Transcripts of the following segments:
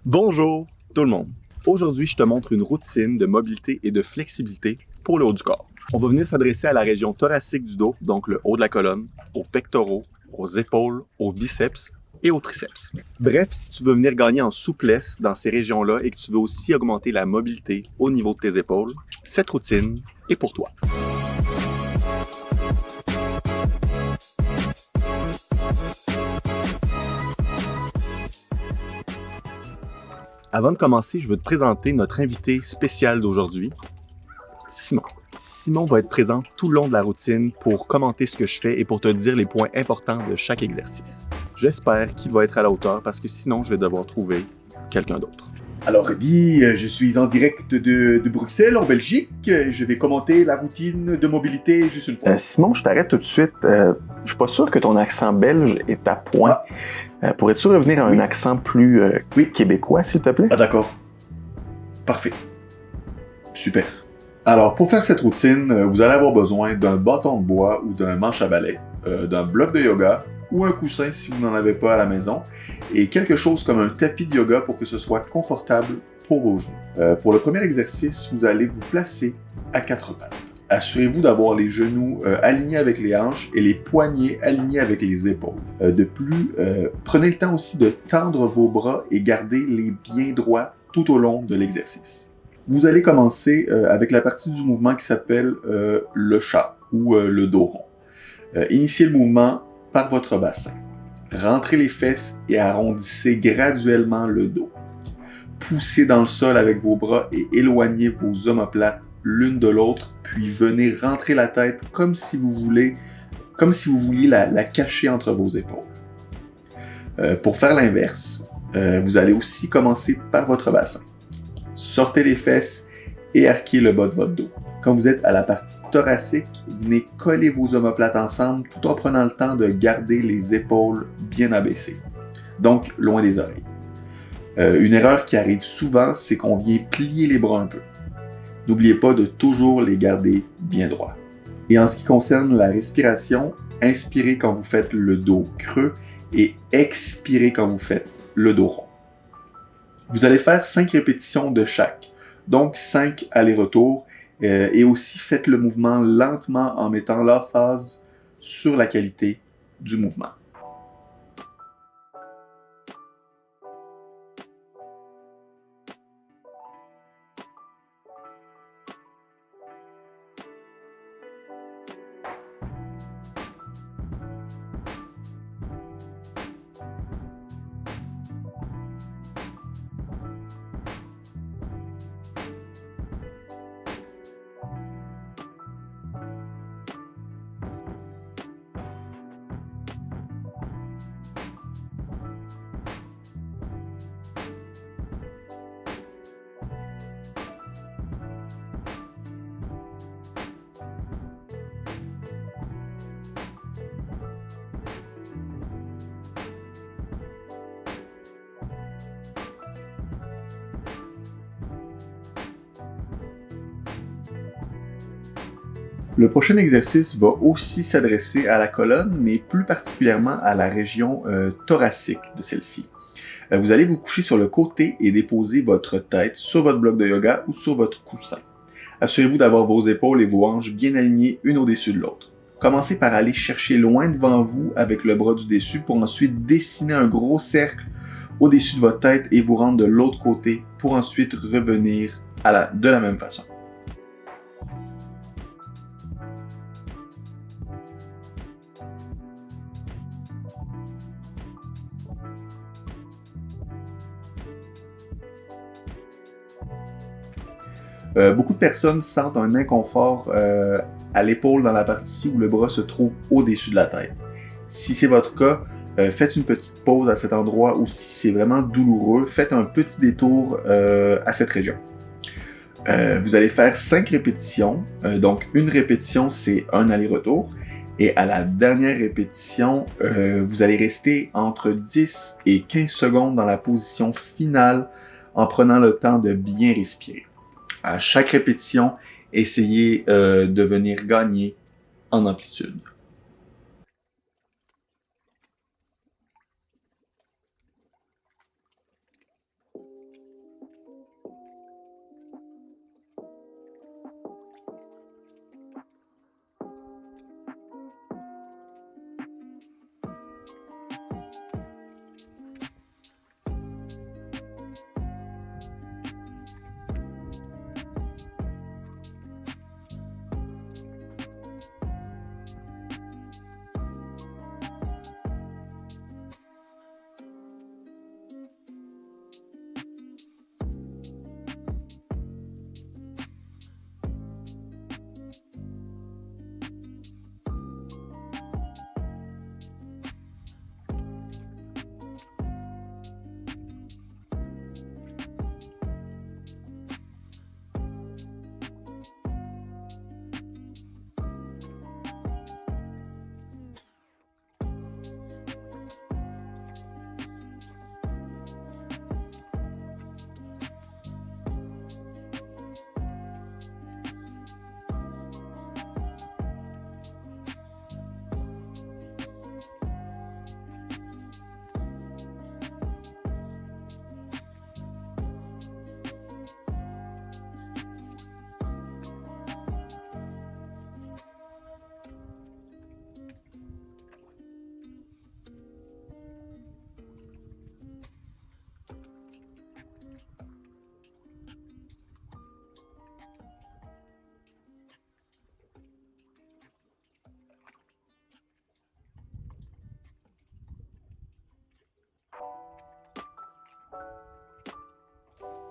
Bonjour tout le monde! Aujourd'hui, je te montre une routine de mobilité et de flexibilité pour le haut du corps. On va venir s'adresser à la région thoracique du dos, donc le haut de la colonne, aux pectoraux, aux épaules, aux biceps et aux triceps. Bref, si tu veux venir gagner en souplesse dans ces régions-là et que tu veux aussi augmenter la mobilité au niveau de tes épaules, cette routine est pour toi. Avant de commencer, je veux te présenter notre invité spécial d'aujourd'hui, Simon. Simon va être présent tout le long de la routine pour commenter ce que je fais et pour te dire les points importants de chaque exercice. J'espère qu'il va être à la hauteur parce que sinon, je vais devoir trouver quelqu'un d'autre. Alors Eddie, je suis en direct de Bruxelles, en Belgique. Je vais commenter la routine de mobilité juste une fois. Simon, je t'arrête tout de suite. Je suis pas sûr que ton accent belge est à point. Pourrais-tu revenir à un accent plus québécois, s'il te plaît? Ah d'accord. Parfait. Super. Alors, pour faire cette routine, vous allez avoir besoin d'un bâton de bois ou d'un manche à balai, d'un bloc de yoga ou un coussin si vous n'en avez pas à la maison, et quelque chose comme un tapis de yoga pour que ce soit confortable pour vos genoux. Pour le premier exercice, vous allez vous placer à quatre pattes. Assurez-vous d'avoir les genoux alignés avec les hanches et les poignets alignés avec les épaules. De plus, prenez le temps aussi de tendre vos bras et gardez-les bien droits tout au long de l'exercice. Vous allez commencer avec la partie du mouvement qui s'appelle le chat ou le dos rond. Initiez le mouvement par votre bassin. Rentrez les fesses et arrondissez graduellement le dos. Poussez dans le sol avec vos bras et éloignez vos omoplates l'une de l'autre, puis venez rentrer la tête comme si vous vouliez la cacher entre vos épaules. Pour faire l'inverse, vous allez aussi commencer par votre bassin. Sortez les fesses et arquez le bas de votre dos. Quand vous êtes à la partie thoracique, venez coller vos omoplates ensemble tout en prenant le temps de garder les épaules bien abaissées, donc loin des oreilles. Une erreur qui arrive souvent, c'est qu'on vient plier les bras un peu. N'oubliez pas de toujours les garder bien droits. Et en ce qui concerne la respiration, inspirez quand vous faites le dos creux et expirez quand vous faites le dos rond. Vous allez faire 5 répétitions de chaque, donc 5 allers-retours, et aussi faites le mouvement lentement en mettant l'emphase sur la qualité du mouvement. Le prochain exercice va aussi s'adresser à la colonne, mais plus particulièrement à la région thoracique de celle-ci. Vous allez vous coucher sur le côté et déposer votre tête sur votre bloc de yoga ou sur votre coussin. Assurez-vous d'avoir vos épaules et vos hanches bien alignées une au-dessus de l'autre. Commencez par aller chercher loin devant vous avec le bras du dessus pour ensuite dessiner un gros cercle au-dessus de votre tête et vous rendre de l'autre côté pour ensuite revenir de la même façon. Beaucoup de personnes sentent un inconfort à l'épaule dans la partie où le bras se trouve au-dessus de la tête. Si c'est votre cas, faites une petite pause à cet endroit ou si c'est vraiment douloureux, faites un petit détour à cette région. Vous allez faire 5 répétitions, donc une répétition c'est un aller-retour et à la dernière répétition, vous allez rester entre 10 et 15 secondes dans la position finale en prenant le temps de bien respirer. À chaque répétition, essayez de venir gagner en amplitude.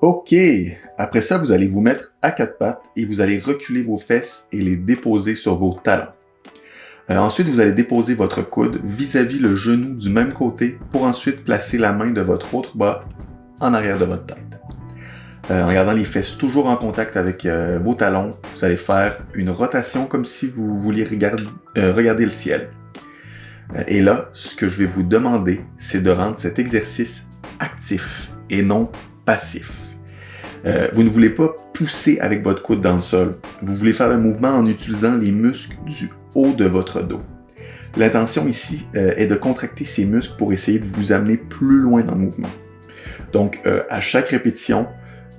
OK. Après ça, vous allez vous mettre à quatre pattes et vous allez reculer vos fesses et les déposer sur vos talons. Ensuite, vous allez déposer votre coude vis-à-vis le genou du même côté pour ensuite placer la main de votre autre bras en arrière de votre tête. En gardant les fesses toujours en contact avec vos talons, vous allez faire une rotation comme si vous vouliez regarder le ciel. Et là, ce que je vais vous demander, c'est de rendre cet exercice actif et non passif. Vous ne voulez pas pousser avec votre coude dans le sol. Vous voulez faire le mouvement en utilisant les muscles du haut de votre dos. L'intention ici est de contracter ces muscles pour essayer de vous amener plus loin dans le mouvement. Donc, à chaque répétition,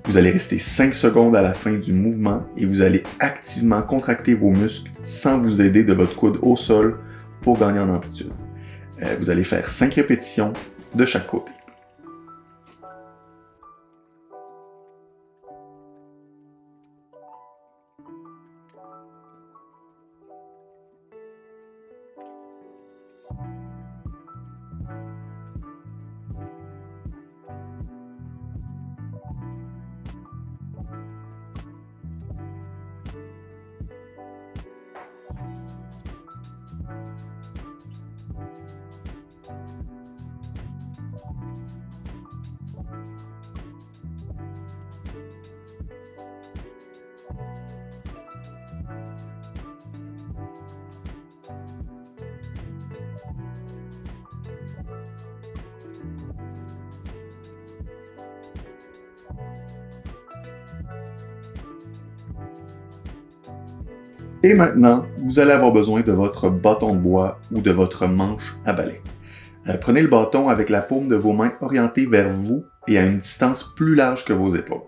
vous allez rester 5 secondes à la fin du mouvement et vous allez activement contracter vos muscles sans vous aider de votre coude au sol pour gagner en amplitude. Vous allez faire 5 répétitions de chaque côté. Et maintenant, vous allez avoir besoin de votre bâton de bois ou de votre manche à balai. Prenez le bâton avec la paume de vos mains orientée vers vous et à une distance plus large que vos épaules.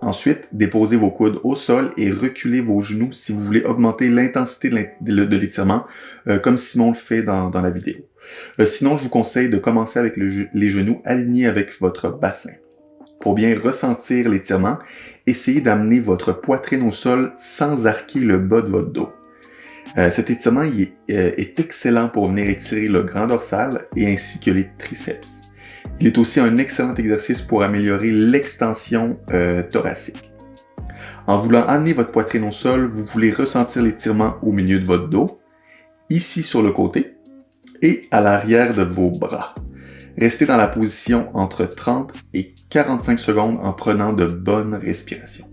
Ensuite, déposez vos coudes au sol et reculez vos genoux si vous voulez augmenter l'intensité de l'étirement, comme Simon le fait dans la vidéo. Sinon, je vous conseille de commencer avec les genoux alignés avec votre bassin. Pour bien ressentir l'étirement, essayez d'amener votre poitrine au sol sans arquer le bas de votre dos. Cet étirement est excellent pour venir étirer le grand dorsal et ainsi que les triceps. Il est aussi un excellent exercice pour améliorer l'extension thoracique. En voulant amener votre poitrine au sol, vous voulez ressentir l'étirement au milieu de votre dos, ici sur le côté et à l'arrière de vos bras. Restez dans la position entre 30 et 45 secondes en prenant de bonnes respirations.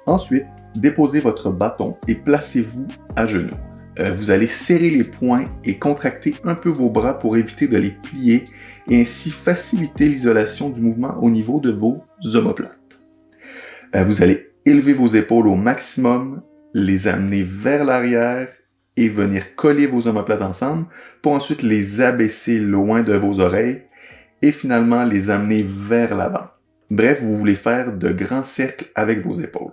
Ensuite, déposez votre bâton et placez-vous à genoux. Vous allez serrer les poings et contracter un peu vos bras pour éviter de les plier et ainsi faciliter l'isolation du mouvement au niveau de vos omoplates. Vous allez élever vos épaules au maximum, les amener vers l'arrière et venir coller vos omoplates ensemble pour ensuite les abaisser loin de vos oreilles et finalement les amener vers l'avant. Bref, vous voulez faire de grands cercles avec vos épaules.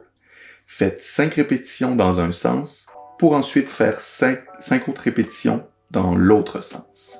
Faites 5 répétitions dans un sens pour ensuite faire 5 autres répétitions dans l'autre sens.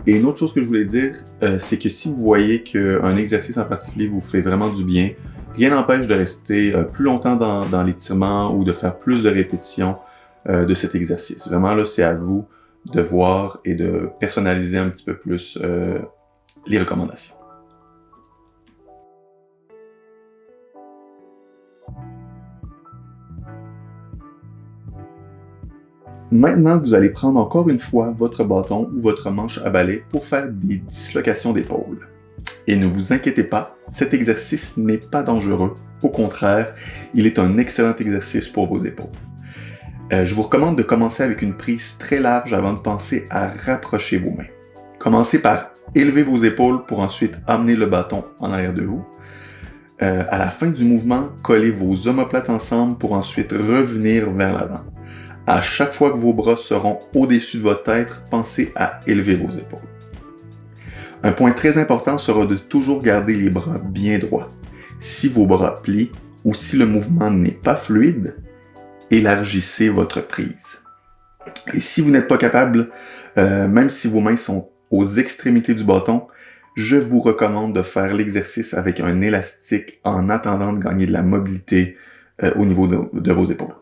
Et une autre chose que je voulais dire, c'est que si vous voyez qu'un exercice en particulier vous fait vraiment du bien, rien n'empêche de rester plus longtemps dans l'étirement ou de faire plus de répétitions de cet exercice. Vraiment, là, c'est à vous de voir et de personnaliser un petit peu plus les recommandations. Maintenant, vous allez prendre encore une fois votre bâton ou votre manche à balai pour faire des dislocations d'épaule. Et ne vous inquiétez pas, cet exercice n'est pas dangereux. Au contraire, il est un excellent exercice pour vos épaules. Je vous recommande de commencer avec une prise très large avant de penser à rapprocher vos mains. Commencez par élever vos épaules pour ensuite amener le bâton en arrière de vous. À la fin du mouvement, collez vos omoplates ensemble pour ensuite revenir vers l'avant. À chaque fois que vos bras seront au-dessus de votre tête, pensez à élever vos épaules. Un point très important sera de toujours garder les bras bien droits. Si vos bras plient ou si le mouvement n'est pas fluide, élargissez votre prise. Et si vous n'êtes pas capable, même si vos mains sont aux extrémités du bâton, je vous recommande de faire l'exercice avec un élastique en attendant de gagner de la mobilité au niveau de vos épaules.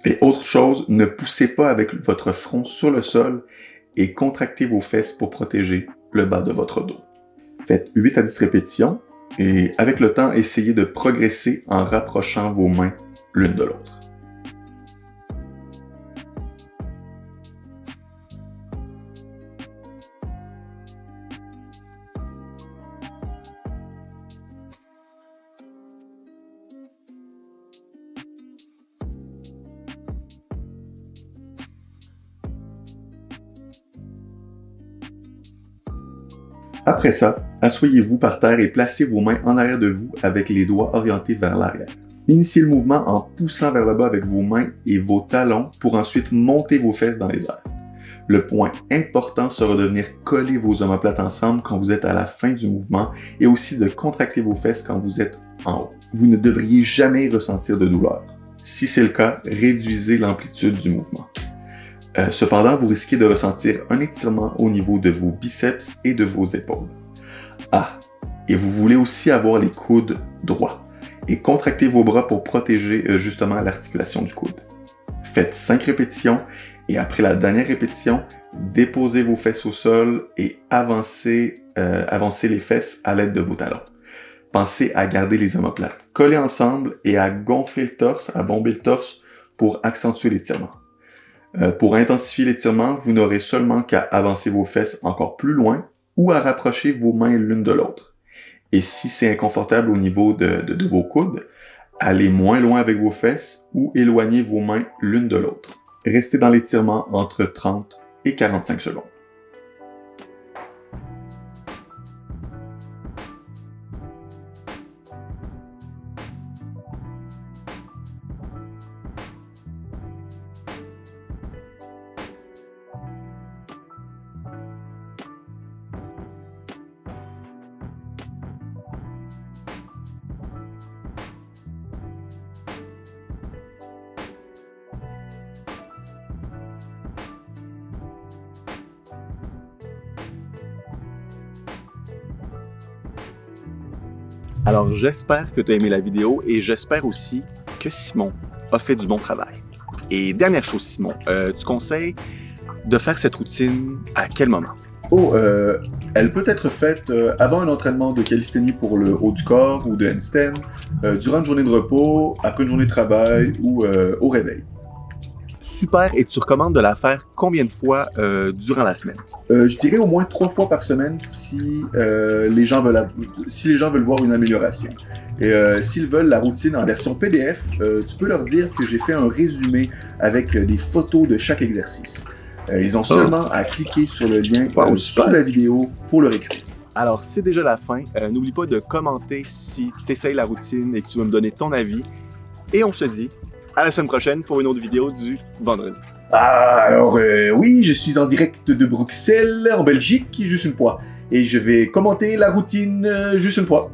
Et autre chose, ne poussez pas avec votre front sur le sol et contractez vos fesses pour protéger le bas de votre dos. Faites 8 à 10 répétitions et avec le temps, essayez de progresser en rapprochant vos mains l'une de l'autre. Après ça, asseyez-vous par terre et placez vos mains en arrière de vous avec les doigts orientés vers l'arrière. Initiez le mouvement en poussant vers le bas avec vos mains et vos talons pour ensuite monter vos fesses dans les airs. Le point important sera de venir coller vos omoplates ensemble quand vous êtes à la fin du mouvement et aussi de contracter vos fesses quand vous êtes en haut. Vous ne devriez jamais ressentir de douleur. Si c'est le cas, réduisez l'amplitude du mouvement. Cependant, vous risquez de ressentir un étirement au niveau de vos biceps et de vos épaules. Et vous voulez aussi avoir les coudes droits et contractez vos bras pour protéger justement l'articulation du coude. Faites 5 répétitions et après la dernière répétition, déposez vos fesses au sol et avancez les fesses à l'aide de vos talons. Pensez à garder les omoplates collés ensemble et à gonfler le torse, à bomber le torse pour accentuer l'étirement. Pour intensifier l'étirement, vous n'aurez seulement qu'à avancer vos fesses encore plus loin ou à rapprocher vos mains l'une de l'autre. Et si c'est inconfortable au niveau de vos coudes, allez moins loin avec vos fesses ou éloignez vos mains l'une de l'autre. Restez dans l'étirement entre 30 et 45 secondes. Alors j'espère que tu as aimé la vidéo et j'espère aussi que Simon a fait du bon travail. Et dernière chose Simon, tu conseilles de faire cette routine à quel moment? Elle peut être faite avant un entraînement de calisthénie pour le haut du corps ou de handstand, durant une journée de repos, après une journée de travail ou au réveil. Super, et tu recommandes de la faire combien de fois durant la semaine? Je dirais au moins 3 fois par semaine si les gens veulent voir une amélioration. Et s'ils veulent la routine en version PDF, tu peux leur dire que j'ai fait un résumé avec des photos de chaque exercice. Ils ont seulement à cliquer sur le lien sous la vidéo pour le récupérer. Alors, c'est déjà la fin. N'oublie pas de commenter si tu essayes la routine et que tu veux me donner ton avis. Et on se dit à la semaine prochaine pour une autre vidéo du vendredi. Alors, oui, je suis en direct de Bruxelles, en Belgique, juste une fois. Et je vais commenter la routine juste une fois.